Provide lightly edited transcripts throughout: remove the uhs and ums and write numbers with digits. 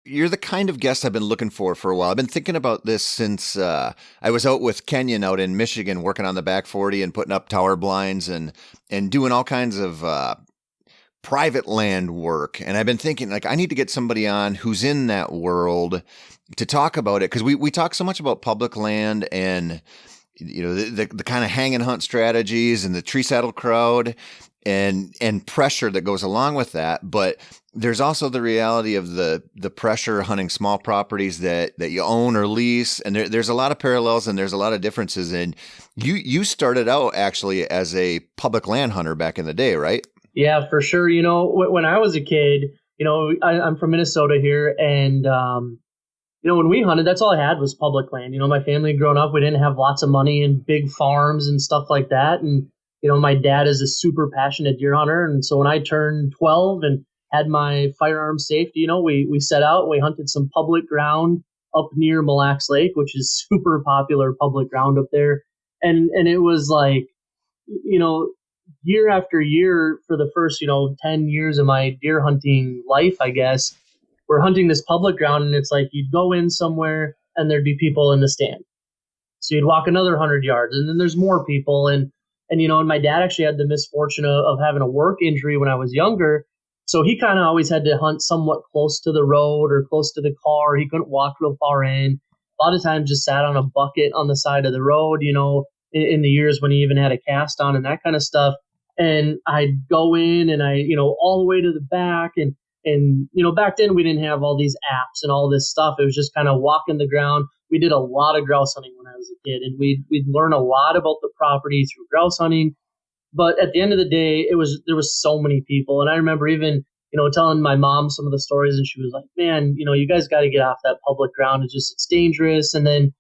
you're the kind of guest I've been looking for a while. I've been thinking about this since I was out with Kenyon out in Michigan working on the back 40 and putting up tower blinds and doing all kinds of private land work. And I've been thinking, like, I need to get somebody on who's in that world to talk about it, because we talk so much about public land and the kind of hang and hunt strategies and the tree saddle crowd and pressure that goes along with that. But there's also the reality of the pressure hunting small properties that you own or lease. And there's a lot of parallels and there's a lot of differences. And you started out actually as a public land hunter back in the day, right? Yeah, for sure. When I was a kid, I'm from Minnesota here, and when we hunted, that's all I had was public land. My family growing up, we didn't have lots of money and big farms and stuff like that. And, my dad is a super passionate deer hunter. And so when I turned 12 and had my firearm safety, we set out and we hunted some public ground up near Mille Lacs Lake, which is super popular public ground up there. And it was like, year after year for the first, 10 years of my deer hunting life, I guess, we're hunting this public ground, and it's like you'd go in somewhere and there'd be people in the stand. So you'd walk another 100 yards and then there's more people. And my dad actually had the misfortune of having a work injury when I was younger. So he kind of always had to hunt somewhat close to the road or close to the car. He couldn't walk real far in. A lot of times just sat on a bucket on the side of the road, in the years when he even had a cast on and that kind of stuff. And I'd go in and all the way to the back. And back then we didn't have all these apps and all this stuff. It was just kind of walking the ground. We did a lot of grouse hunting when I was a kid, and we'd learn a lot about the property through grouse hunting. But at the end of the day, there was so many people. And I remember even, telling my mom some of the stories, and she was like, man, you guys got to get off that public ground. It's dangerous. And then,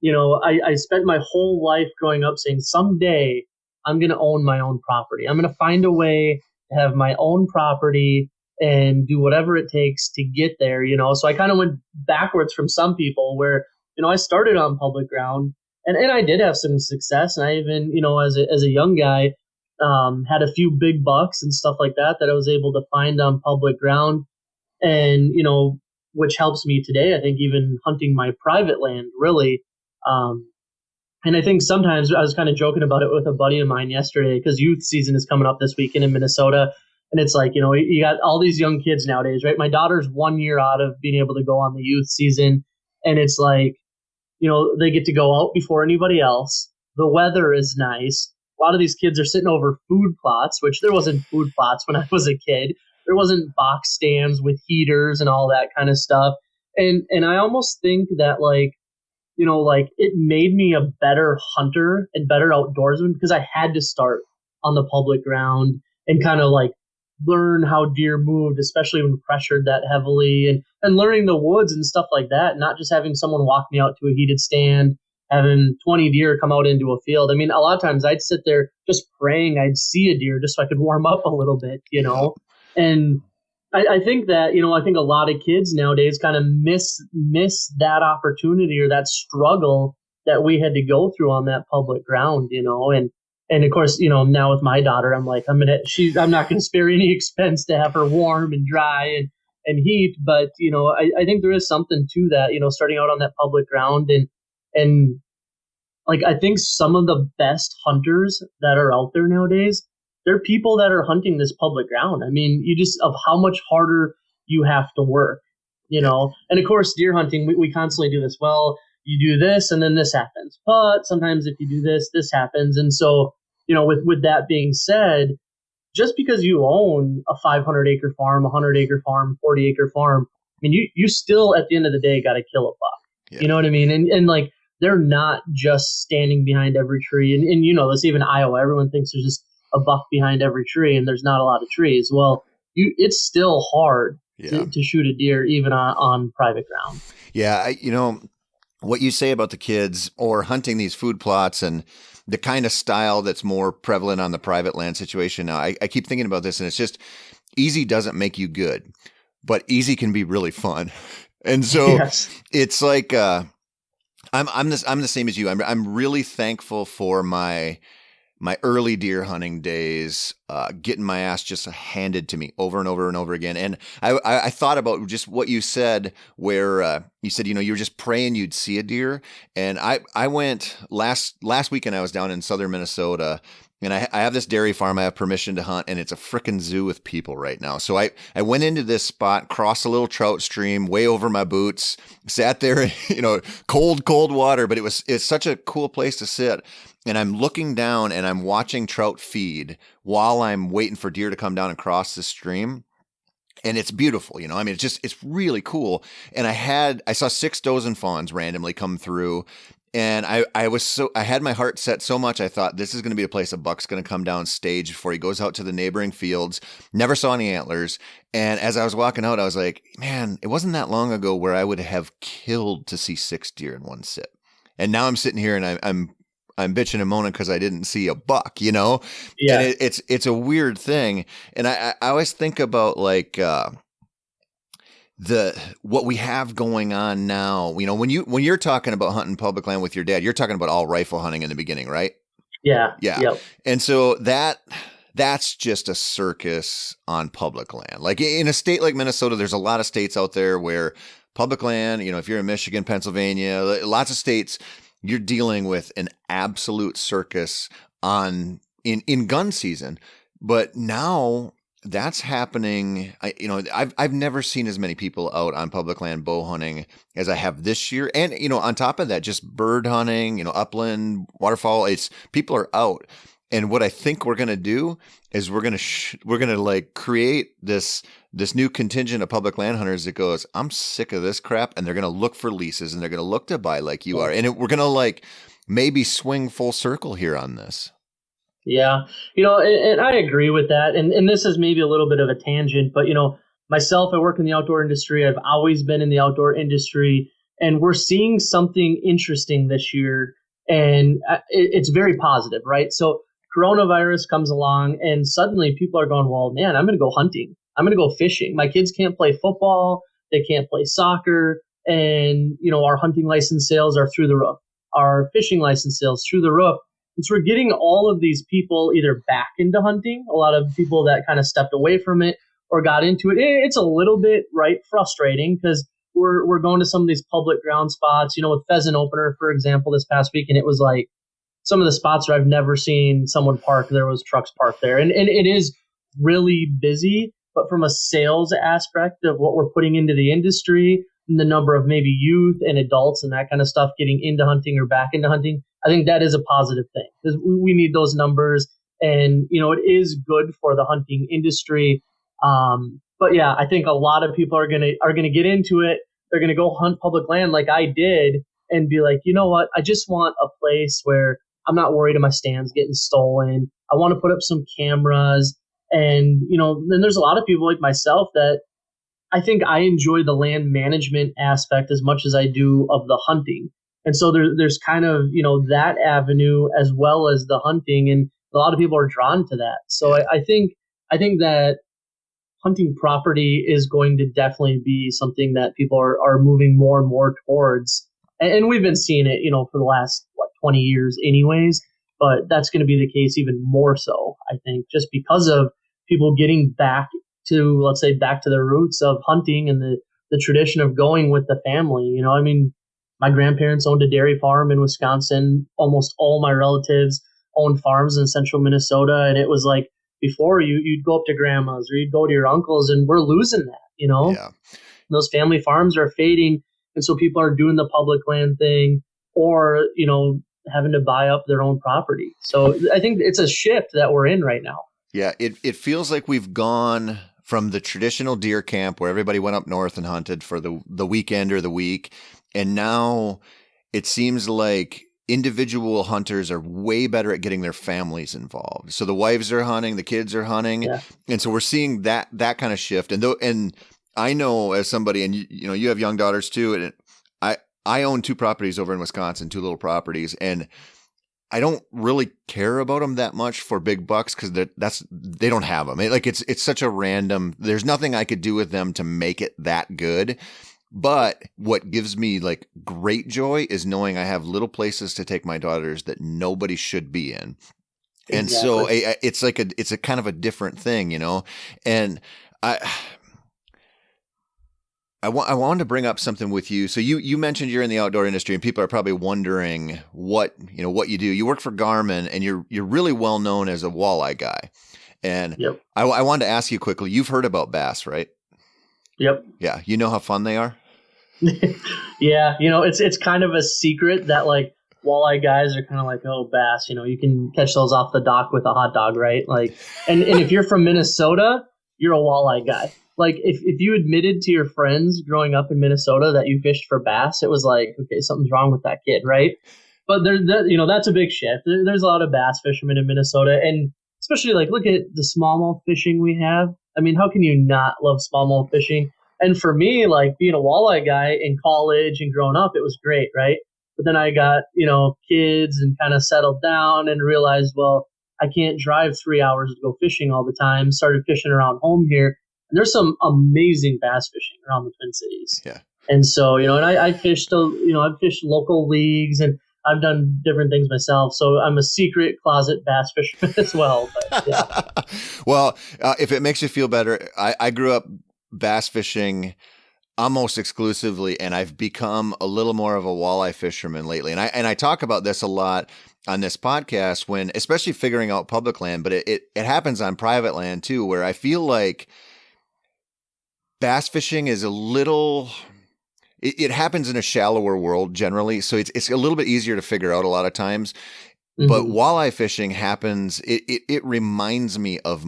I spent my whole life growing up saying someday I'm going to own my own property. I'm going to find a way to have my own property and do whatever it takes to get there, So I kind of went backwards from some people where, I started on public ground and I did have some success. And I even, as a young guy, had a few big bucks and stuff like that I was able to find on public ground. And, which helps me today, I think, even hunting my private land, really. And I think sometimes I was kind of joking about it with a buddy of mine yesterday, because youth season is coming up this weekend in Minnesota. And it's like, you got all these young kids nowadays, right? My daughter's 1 year out of being able to go on the youth season. And it's like, they get to go out before anybody else. The weather is nice. A lot of these kids are sitting over food plots, which there wasn't food plots when I was a kid. There wasn't box stands with heaters and all that kind of stuff. And I almost think that it made me a better hunter and better outdoorsman, because I had to start on the public ground and kind of learn how deer moved, especially when pressured that heavily, and learning the woods and stuff like that, not just having someone walk me out to a heated stand, having 20 deer come out into a field. I mean, a lot of times I'd sit there just praying I'd see a deer just so I could warm up a little bit, And I think that, I think a lot of kids nowadays kind of miss that opportunity or that struggle that we had to go through on that public ground, and of course, now with my daughter, I'm like, I'm not going to spare any expense to have her warm and dry and heat. But, I think there is something to that, starting out on that public ground. And I think some of the best hunters that are out there nowadays, they're people that are hunting this public ground. I mean, of how much harder you have to work, And of course, deer hunting, we constantly do this. Well, you do this and then this happens. But sometimes if you do this, this happens. And so, with that being said, just because you own a 500-acre farm, 100-acre farm, 40-acre farm, I mean, you still at the end of the day got to kill a buck. Yeah. You know what I mean? And they're not just standing behind every tree. And this, even Iowa, everyone thinks there's just a buck behind every tree, and there's not a lot of trees. Well, it's still hard to shoot a deer even on private ground. Yeah, what you say about the kids or hunting these food plots and the kind of style that's more prevalent on the private land situation. Now, I keep thinking about this, and it's just easy doesn't make you good, but easy can be really fun. And so It's like I'm the same as you. I'm really thankful for my my early deer hunting days, getting my ass just handed to me over and over and over again. And I thought about just what you said, where you said, you know, you were just praying you'd see a deer. And I went last weekend, I was down in southern Minnesota. And I have this dairy farm. I have permission to hunt, and it's a frickin' zoo with people right now. So I went into this spot, crossed a little trout stream, way over my boots, sat there, you know, cold water, but it's such a cool place to sit. And I'm looking down and I'm watching trout feed while I'm waiting for deer to come down and cross the stream. And it's beautiful, you know. I mean, it's really cool. And I saw 6 does and fawns randomly come through. And I had my heart set so much, I thought this is going to be a place a buck's going to come down stage before he goes out to the neighboring fields. Never saw any antlers. And as I was walking out, I was like, man, it wasn't that long ago where I would have killed to see 6 deer in one sit. And now I'm sitting here and I'm bitching and moaning because I didn't see a buck, you know? Yeah. And it's a weird thing. And I always think about like, what we have going on now, you know, when you're talking about hunting public land with your dad, you're talking about all rifle hunting in the beginning, right? Yeah. Yeah. Yep. And so that's just a circus on public land. Like in a state like Minnesota, there's a lot of states out there where public land, you know, if you're in Michigan, Pennsylvania, lots of states, you're dealing with an absolute circus in gun season. But now that's happening. I've never seen as many people out on public land bow hunting as I have this year. And, you know, on top of that, just bird hunting, you know, upland, waterfowl, people are out. And what I think we're going to do is we're going to like create this new contingent of public land hunters that goes, I'm sick of this crap. And they're going to look for leases and they're going to look to buy like you are. And we're going to like maybe swing full circle here on this. Yeah, you know, and I agree with that. And this is maybe a little bit of a tangent, but, you know, myself, I work in the outdoor industry. I've always been in the outdoor industry, and we're seeing something interesting this year, and it's very positive, right? So coronavirus comes along, and suddenly people are going, well, man, I'm going to go hunting. I'm going to go fishing. My kids can't play football. They can't play soccer. And, you know, our hunting license sales are through the roof. Our fishing license sales through the roof. And so we're getting all of these people either back into hunting, a lot of people that kind of stepped away from it or got into it. It's a little bit, right, frustrating because we're going to some of these public ground spots, you know, with pheasant opener, for example, this past week. And it was like some of the spots where I've never seen someone park. There was trucks parked there. And it is really busy. But from a sales aspect of what we're putting into the industry, and the number of maybe youth and adults and that kind of stuff getting into hunting or back into hunting, I think that is a positive thing because we need those numbers. And, you know, it is good for the hunting industry. But yeah, I think a lot of people are going to get into it. They're going to go hunt public land like I did and be like, you know what? I just want a place where I'm not worried of my stands getting stolen. I want to put up some cameras. And, you know, then there's a lot of people like myself that I think I enjoy the land management aspect as much as I do of the hunting. And so there's kind of, you know, that avenue as well as the hunting. And a lot of people are drawn to that. So I think that hunting property is going to definitely be something that people are moving more and more towards. And we've been seeing it, you know, for the last, 20 years anyways. But that's going to be the case even more so, I think, just because of people getting back to, let's say, back to their roots of hunting and the tradition of going with the family. You know, I mean, my grandparents owned a dairy farm in Wisconsin. Almost all my relatives owned farms in central Minnesota. And it was like before you'd go up to grandma's or you'd go to your uncle's, and we're losing that, you know? Yeah. Those family farms are fading. And so people are doing the public land thing or, you know, having to buy up their own property. So I think it's a shift that we're in right now. Yeah, it feels like we've gone from the traditional deer camp where everybody went up north and hunted for the weekend or the week. And now it seems like individual hunters are way better at getting their families involved. So the wives are hunting, the kids are hunting. Yeah. And so we're seeing that kind of shift. And I know as somebody, and you know, you have young daughters too. And I own 2 properties over in Wisconsin, 2 little properties, and I don't really care about them that much for big bucks because they don't have them. It's such a random. There's nothing I could do with them to make it that good. But what gives me like great joy is knowing I have little places to take my daughters that nobody should be in. And so Exactly. it's a kind of a different thing, and I, I wanted to bring up something with you. So you mentioned you're in the outdoor industry, and people are probably wondering what you do. You work for Garmin, and you're really well known as a walleye guy. And Yep. I wanted to ask you quickly. You've heard about bass, right? Yep. Yeah, you know how fun they are. Yeah, it's kind of a secret that like walleye guys are kind of like, oh, bass, you can catch those off the dock with a hot dog, right? Like, and if you're from Minnesota, you're a walleye guy. Like, if you admitted to your friends growing up in Minnesota that you fished for bass, it was like, okay, something's wrong with that kid, right? But that's a big shift. There's a lot of bass fishermen in Minnesota, and especially like look at the smallmouth fishing we have. I mean, how can you not love smallmouth fishing? And for me, like being a walleye guy in college and growing up, it was great, right? But then I got, kids and kind of settled down and realized, well, I can't drive 3 hours to go fishing all the time. Started fishing around home here. And there's some amazing bass fishing around the Twin Cities. Yeah. And so, and I fished, I've fished local leagues and I've done different things myself. So I'm a secret closet bass fisherman as well. But yeah. Well, if it makes you feel better, I grew up bass fishing almost exclusively, and I've become a little more of a walleye fisherman lately. And I talk about this a lot on this podcast when, especially figuring out public land, but it happens on private land too, where I feel like bass fishing is a little. It happens in a shallower world generally, so it's a little bit easier to figure out a lot of times. Mm-hmm. But walleye fishing happens. It reminds me of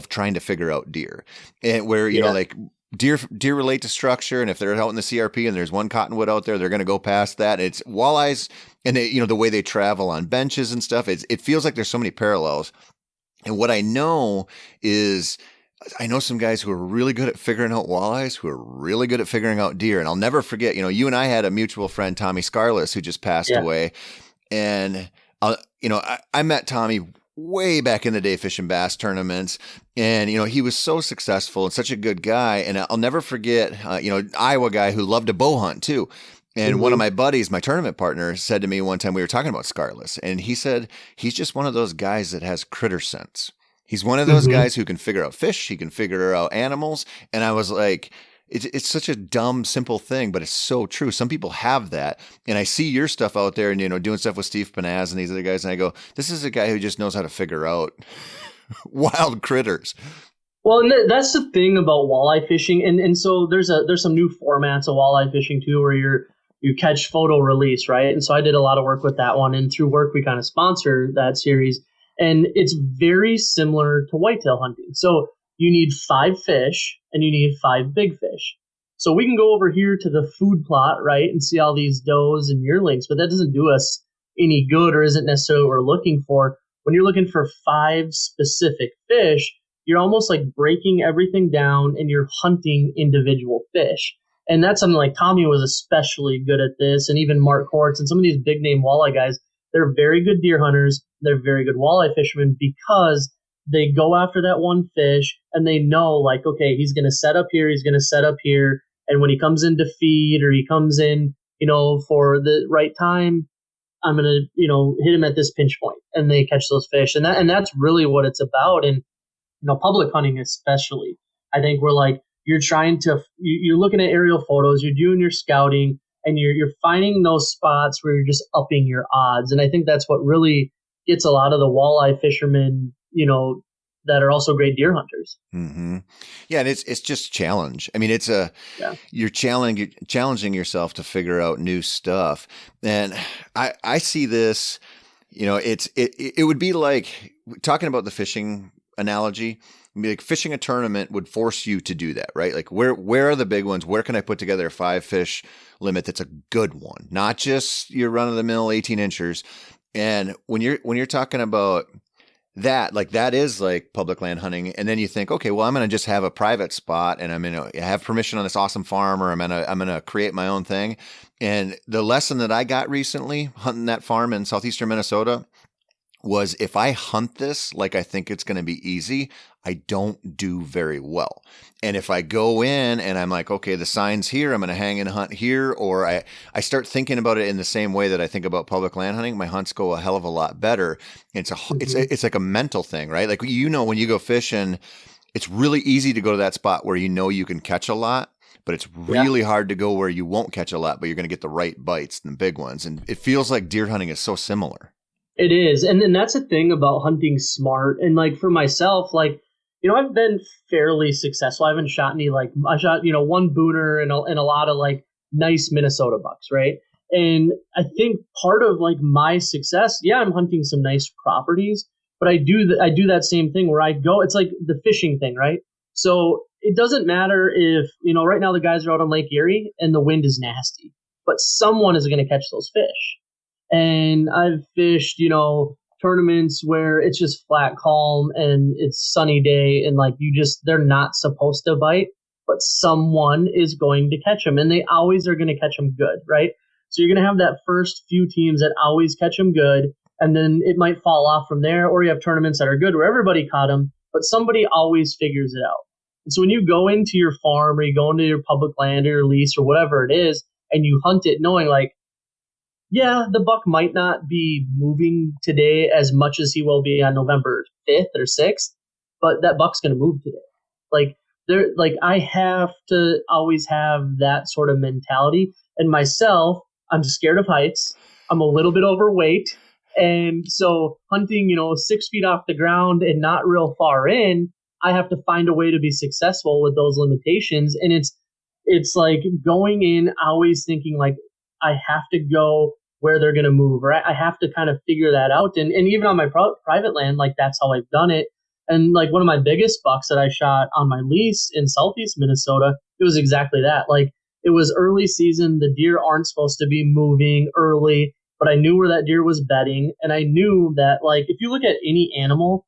trying to figure out deer, and where like deer relate to structure, and if they're out in the CRP and there's one cottonwood out there, they're going to go past that. It's walleyes, and they, the way they travel on benches and stuff. It feels like there's so many parallels. And what I know is, I know some guys who are really good at figuring out walleyes, who are really good at figuring out deer. And I'll never forget, you and I had a mutual friend, Tommy Scarless, who just passed away. And, I met Tommy way back in the day fishing bass tournaments. And, he was so successful and such a good guy. And I'll never forget, Iowa guy who loved to bow hunt too. And one of my buddies, my tournament partner, said to me one time, we were talking about Scarless, and he said, he's just one of those guys that has critter sense. He's one of those guys who can figure out fish. He can figure out animals. And I was like, it's such a dumb, simple thing, but it's so true. Some people have that. And I see your stuff out there and, doing stuff with Steve Panaz and these other guys. And I go, this is a guy who just knows how to figure out wild critters. Well, and that's the thing about walleye fishing. And so there's some new formats of walleye fishing too, where you catch, photo, release, right? And so I did a lot of work with that one. And through work, we kind of sponsor that series. And it's very similar to whitetail hunting. So you need 5 fish and you need 5 big fish. So we can go over here to the food plot, right, and see all these does and yearlings, but that doesn't do us any good or isn't necessarily what we're looking for. When you're looking for 5 specific fish, you're almost like breaking everything down and you're hunting individual fish. And that's something like Tommy was especially good at this, and even Mark Hortz and some of these big name walleye guys. They're very good deer hunters. They're very good walleye fishermen because they go after that one fish and they know, like, okay, he's going to set up here. He's going to set up here. And when he comes in to feed or he comes in, for the right time, I'm going to, hit him at this pinch point, and they catch those fish. And that's really what it's about. And, public hunting especially, I think we're like, you're looking at aerial photos, you're doing your scouting, and you're finding those spots where you're just upping your odds. And I think that's what really gets a lot of the walleye fishermen, that are also great deer hunters. Mm-hmm. Yeah, and it's just challenge. I mean, you're challenging yourself to figure out new stuff. And I see this, it would be like talking about the fishing analogy. Like fishing a tournament would force you to do that, right? Like where are the big ones? Where can I put together a 5 fish limit that's a good one, not just your run of the mill 18 inchers. And when you're talking about that, like that is like public land hunting, and then you think, okay, well, I'm going to just have a private spot, and I'm going to have permission on this awesome farm, or I'm going to create my own thing. And the lesson that I got recently hunting that farm in southeastern Minnesota was, if I hunt this like I think it's going to be easy, I don't do very well. And if I go in and I'm like, okay, the sign's here, I'm going to hang and hunt here, or I start thinking about it in the same way that I think about public land hunting, my hunts go a hell of a lot better. It's like a mental thing, right? Like, when you go fishing, it's really easy to go to that spot where you can catch a lot, but it's Yeah. really hard to go where you won't catch a lot, but you're going to get the right bites and the big ones. And it feels like deer hunting is so similar. It is. And then that's the thing about hunting smart. And like for myself, like, I've been fairly successful. I haven't shot any, like, I shot, one booner and a lot of like nice Minnesota bucks, right? And I think part of like my success, yeah, I'm hunting some nice properties, but I do that same thing where I go, it's like the fishing thing, right? So it doesn't matter if, right now the guys are out on Lake Erie and the wind is nasty, but someone is going to catch those fish. And I've fished, tournaments where it's just flat calm and it's sunny day and like they're not supposed to bite, but someone is going to catch them and they always are going to catch them good, right? So you're going to have that first few teams that always catch them good, and then it might fall off from there, or you have tournaments that are good where everybody caught them, but somebody always figures it out. And so when you go into your farm or you go into your public land or your lease or whatever it is, and you hunt it knowing like, yeah, the buck might not be moving today as much as he will be on November 5th or 6th, but that buck's going to move today. I have to always have that sort of mentality. And myself, I'm scared of heights. I'm a little bit overweight. And so hunting, 6 feet off the ground and not real far in, I have to find a way to be successful with those limitations. And it's like going in, always thinking like, I have to go where they're going to move, or I have to kind of figure that out. And even on my private land, like that's how I've done it. And like one of my biggest bucks that I shot on my lease in Southeast Minnesota, it was exactly that. Like it was early season. The deer aren't supposed to be moving early, but I knew where that deer was bedding. And I knew that like, if you look at any animal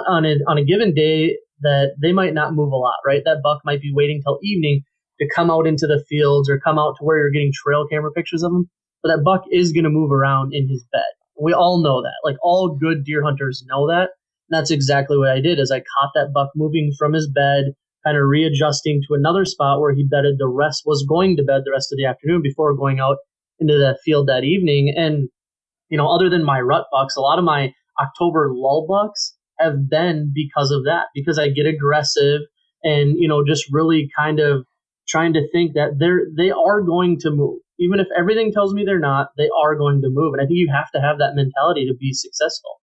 on a given day, that they might not move a lot, right? That buck might be waiting till evening to come out into the fields or come out to where you're getting trail camera pictures of him. But that buck is going to move around in his bed. We all know that. Like all good deer hunters know that. And that's exactly what I did is I caught that buck moving from his bed, kind of readjusting to another spot where he bedded. The rest was going to bed the rest of the afternoon before going out into that field that evening. And, other than my rut bucks, a lot of my October lull bucks have been because of that, because I get aggressive and, just really kind of trying to think that they are going to move. Even if everything tells me they're not, they are going to move. And I think you have to have that mentality to be successful.